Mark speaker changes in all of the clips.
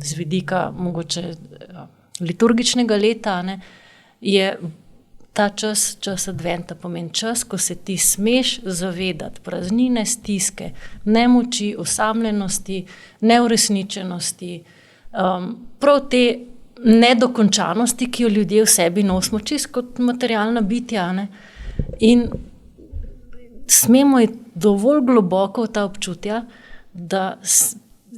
Speaker 1: z vidika mogoče liturgičnega leta, ne, je ta čas adventa pomeni čas, ko se ti smeš zavedati praznine, stiske, nemoči, osamljenosti, neuresničenosti, prav te nedokončanosti, ki jo ljudje v sebi nosimo, čisto kot materialna bitja, ne? In smemo iti dovolj globoko v ta občutja, da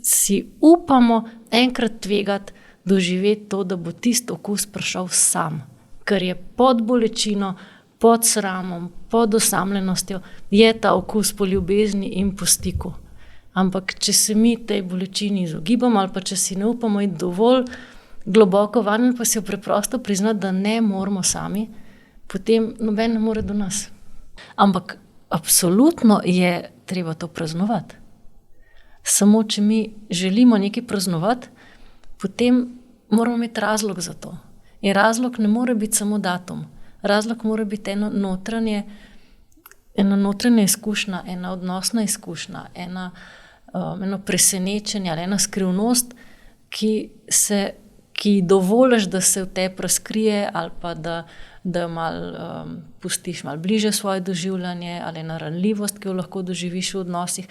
Speaker 1: si upamo enkrat tvegati, doživeti to, da bo tisti okus prišel sam, ker je pod bolečino, pod sramom, pod osamljenostjo, je ta okus po ljubezni in po stiku. Ampak če se mi tej bolečini izogibamo ali pa če si ne upamo iti dovolj globoko vanj, pa si jo preprosto priznati, da ne moramo sami, potem noben ne more do nas. Ampak absolutno je treba to praznovati. Samo če mi želimo nekaj praznovati, potem moramo imeti razlog za to. In razlog ne more biti samo datum. Razlog mora biti ena notranja izkušnja, ena odnosna izkušnja, eno presenečenje ali ena skrivnost, ki dovoliš, da se v tebi razkrije ali pa da malo pustiš malo bliže svoje doživljanje ali ena ranljivost, ki jo lahko doživiš v odnosih.